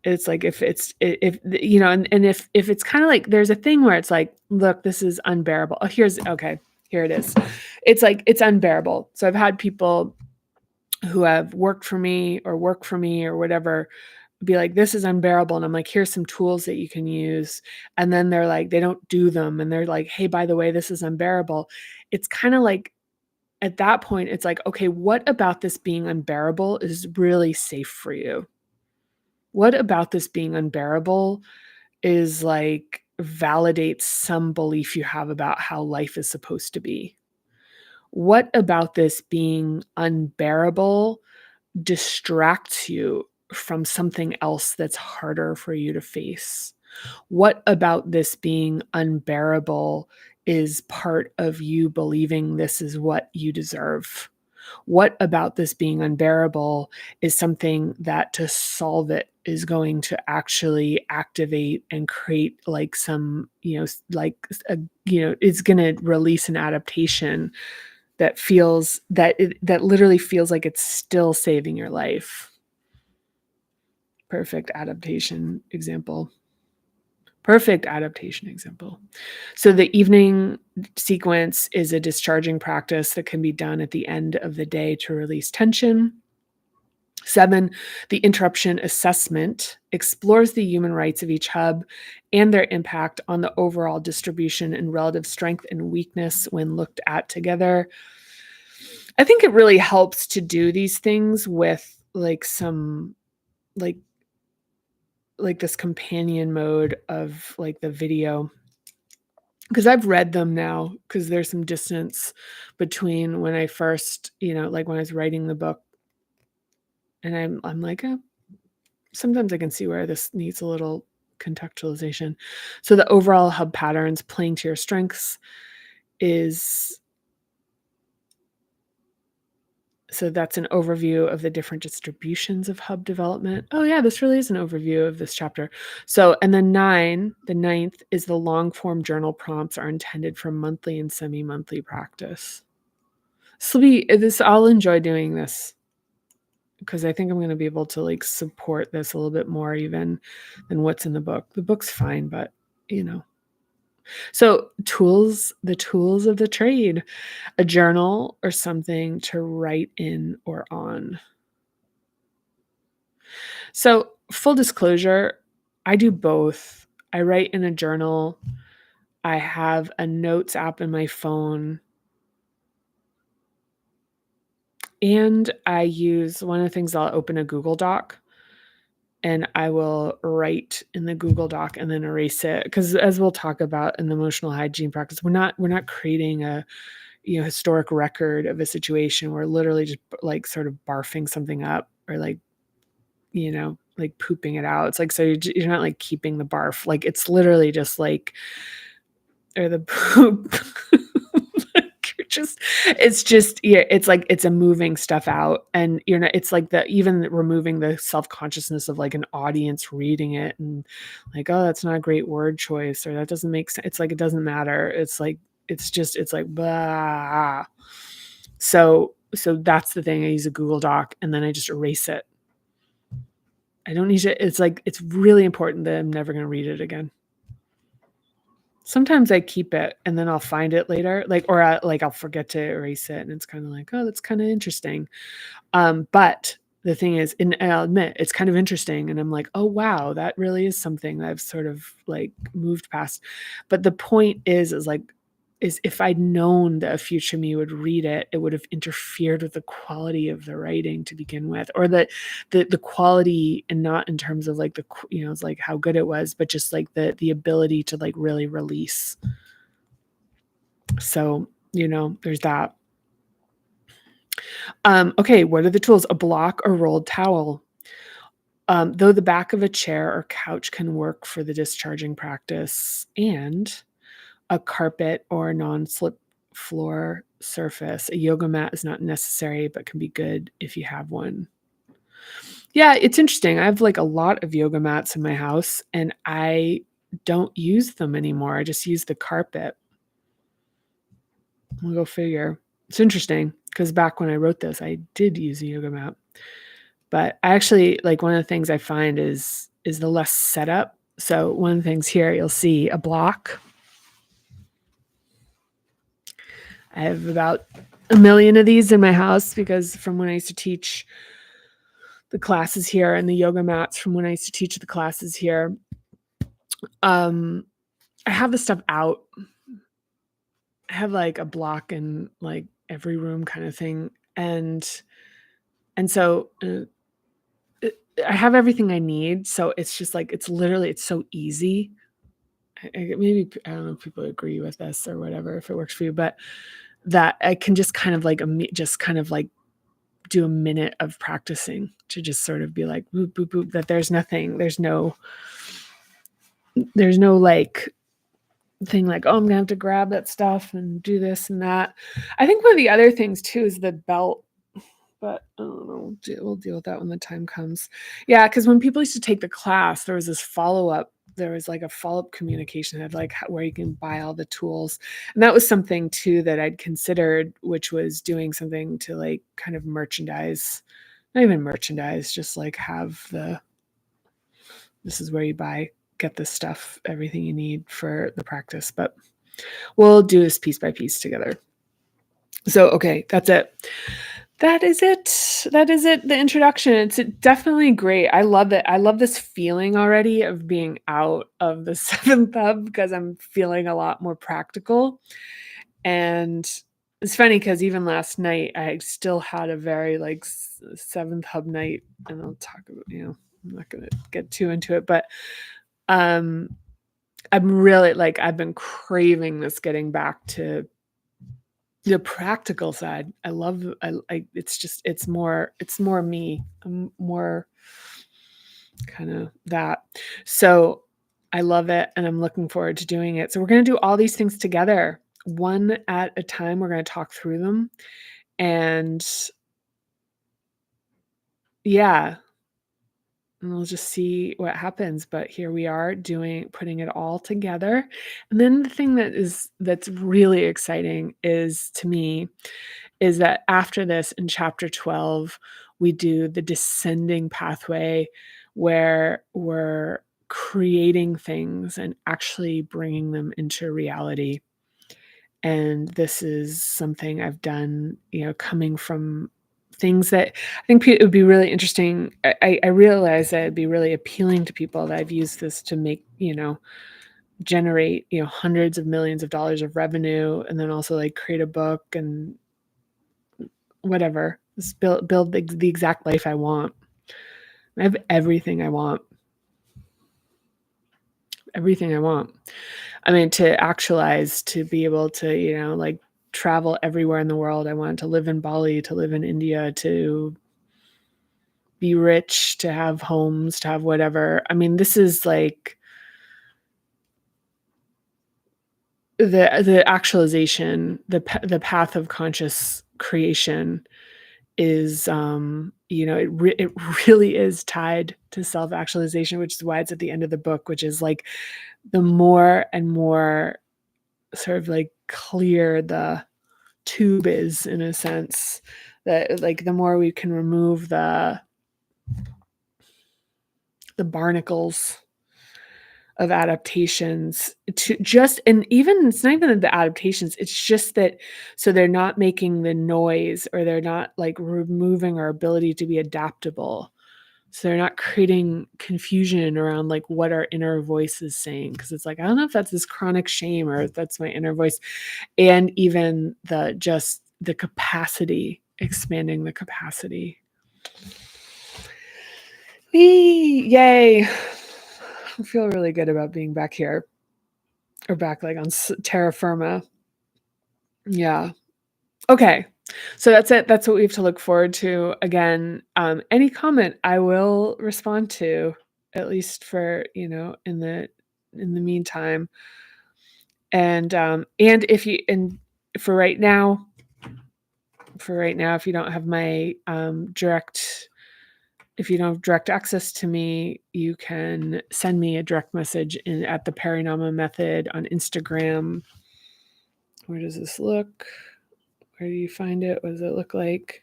it's like if and if it's kinda like there's a thing where it's like, "Look, this is unbearable." Oh, here it is. It's like, it's unbearable. So I've had people who have worked for me or work for me or whatever be like, "This is unbearable," and I'm like, "Here's some tools that you can use," and then they're like, they don't do them, and they're like, "Hey, by the way, this is unbearable." It's kinda like, at that point, it's like, "Okay, what about this being unbearable is really safe for you? What about this being unbearable is, like, validates some belief you have about how life is supposed to be? What about this being unbearable distracts you from something else that's harder for you to face? What about this being unbearable is part of you believing this is what you deserve? What about this being unbearable is something that to solve it is going to actually activate and create like some, it's going to release an adaptation that literally feels like it's still saving your life. Perfect adaptation example. Perfect adaptation example. So the evening sequence is a discharging practice that can be done at the end of the day to release tension. 7, the interruption assessment explores the human rights of each hub and their impact on the overall distribution and relative strength and weakness when looked at together. I think it really helps to do these things with like some like this companion mode of like the video, because I've read them now because there's some distance between when I first, like when I was writing the book, and I'm like, "Oh, sometimes I can see where this needs a little contextualization." So the overall hub patterns playing to your strengths is so that's an overview of the different distributions of hub development. Oh yeah, this really is an overview of this chapter. So, and then the ninth is the long form journal prompts are intended for monthly and semi-monthly practice. I'll enjoy doing this because I think I'm going to be able to like support this a little bit more even than what's in the book. The book's fine, but you know. So, the tools of the trade, a journal or something to write in or on. So, full disclosure, I do both. I write in a journal. I have a notes app in my phone. And I use one of the things, I'll open a Google Doc and I will write in the Google Doc and then erase it. Because as we'll talk about in the emotional hygiene practice, we're not creating a historic record of a situation. We're literally just like sort of barfing something up or like like pooping it out. It's like, so you're not like keeping the barf. Like it's literally just like, or the poop. Like it's just, yeah, it's like, it's a moving stuff out. And you're not, it's like even removing the self-consciousness of like an audience reading it and like, oh, that's not a great word choice, or that doesn't make sense. It's like, it doesn't matter. It's like, it's like, blah. So that's the thing. I use a Google Doc and then I just erase it. I don't need to, it's like, it's really important that I'm never going to read it again. Sometimes I keep it and then I'll find it later, I'll forget to erase it, and it's kind of like, oh, that's kind of interesting. But the thing is, and I'll admit, it's kind of interesting, and I'm like, oh wow, that really is something that I've sort of like moved past. But the point is if I'd known that a future me would read it, it would have interfered with the quality of the writing to begin with, or the quality, and not in terms of like it's like how good it was, but just like the ability to like really release. So, there's that. Okay, what are the tools? A block or rolled towel. Though the back of a chair or couch can work for the discharging practice, and a carpet or a non-slip floor surface. A yoga mat is not necessary, but can be good if you have one. Yeah, it's interesting. I have, like, a lot of yoga mats in my house, and I don't use them anymore. I just use the carpet. We'll go figure. It's interesting because back when I wrote this, I did use a yoga mat. But I actually like, one of the things I find is the less setup. So one of the things here, you'll see a block. I have about a million of these in my house because from when I used to teach the classes here, and the yoga mats from when I used to teach the classes here. I have this stuff out. I have, like, a block in, like, every room kinda thing, and so, I have everything I need, so it's just, like, it's literally it's so easy. Maybe I don't know if people agree with this or whatever, if it works for you, but that I can just kind of, like, just kind of, like, do a minute of practicing to just sort of be like, "Boop, boop, boop," that there's no, like, thing like, "Oh, I'm gonna have to grab that stuff and do this and that." I think one of the other things too is the belt, but I don't know, we'll deal with that when the time comes. Yeah, because when people used to take the class, there was, like, a follow-up communication of, like, where you can buy all the tools, and that was something too that I'd considered, which was doing something to, like, kind of merchandise, not even merchandise, just, like, have this is where you get this stuff, everything you need for the practice, but we'll do this piece by piece together. So, okay, that's it. That is it. That is it. The introduction. It's definitely great. I love it. I love this feeling already of being out of the seventh hub because I'm feeling a lot more practical. And it's funny because even last night, I still had a very like seventh hub night. And I'll talk about, I'm not going to get too into it, but um, I'm really like, I've been craving this getting back to the practical side. It's more me. I'm more kinda that. So, I love it, and I'm looking forward to doing it. So, we're gonna do all these things together, one at a time. We're gonna talk through them, and yeah, and we'll just see what happens, but here we are putting it all together, and then the thing that's really exciting is, to me, is that after this in chapter 12, we do the descending pathway where we're creating things and actually bringing them into reality. And this is something I've done, coming from things that I think it would be really interesting. I realize that it'd be really appealing to people that I've used this to make, generate, hundreds of millions of dollars of revenue, and then also like create a book and whatever, just build the exact life I want. I have everything I want. Everything I want. I mean, to actualize, to be able to, like travel everywhere in the world. I want to live in Bali, to live in India, to be rich, to have homes, to have whatever. I mean, this is like the actualization, the path of conscious creation is, it really is tied to self-actualization, which is why it's at the end of the book, which is like the more and more sort of like clear the tube is, in a sense, that like the more we can remove the barnacles of adaptations to just, and even it's not even the adaptations, it's just that, so they're not making the noise, or they're not like removing our ability to be adaptable. So they're not creating confusion around like what our inner voice is saying, because it's like, I don't know if that's this chronic shame or if that's my inner voice. And even the capacity, expanding the capacity. Whee! Yay! I feel really good about being back here, or back like on terra firma. Yeah. Okay. So that's it. That's what we have to look forward to. Again, any comment I will respond to, at least for, in the meantime. And if you and for right now, if you don't have my if you don't have direct access to me, you can send me a direct message at the Parinama Method on Instagram. Where does this look? Where do you find it? What does it look like?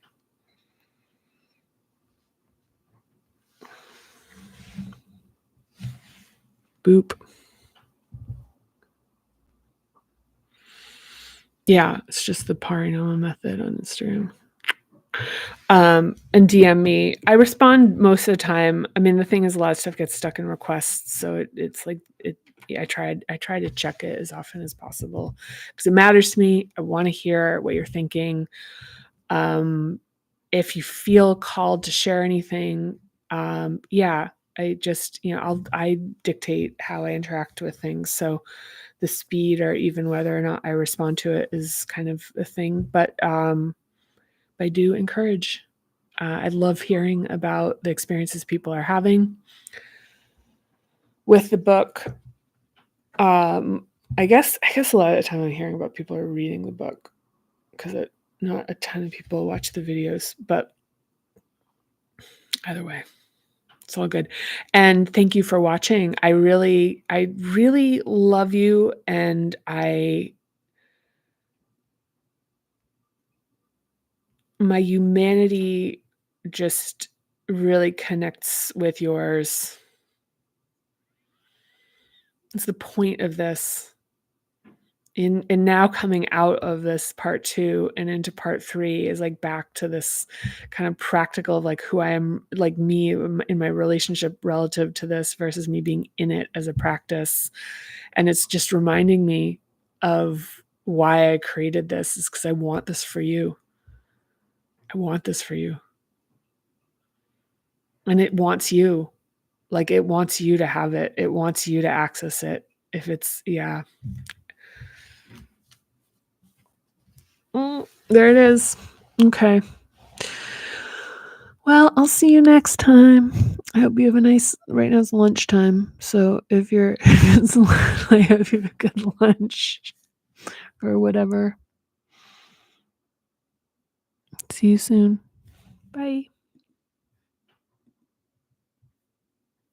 Boop. Yeah, it's just the Parinama Method on Instagram. And DM me. I respond most of the time. I mean, the thing is, a lot of stuff gets stuck in requests, so it's like it. Yeah, I try to check it as often as possible because it matters to me. I want to hear what you're thinking. If you feel called to share anything, yeah, I dictate how I interact with things. So the speed or even whether or not I respond to it is kind of a thing. But I do encourage. I love hearing about the experiences people are having with the book. I guess a lot of the time I'm hearing about people are reading the book because not a ton of people watch the videos, but either way, it's all good. And thank you for watching. I really love you, and my humanity just really connects with yours. It's the point of this. And now coming out of this part 2 and into part 3 is like back to this kind of practical of like who I am, like me in my relationship relative to this versus me being in it as a practice. And it's just reminding me of why I created this is because I want this for you. I want this for you. And it wants you. Like it wants you to have it. It wants you to access it. If it's, yeah. There it is. Okay. Well, I'll see you next time. I hope you have a nice. Right now it's lunchtime, so if you're, I hope you have a good lunch or whatever. See you soon. Bye.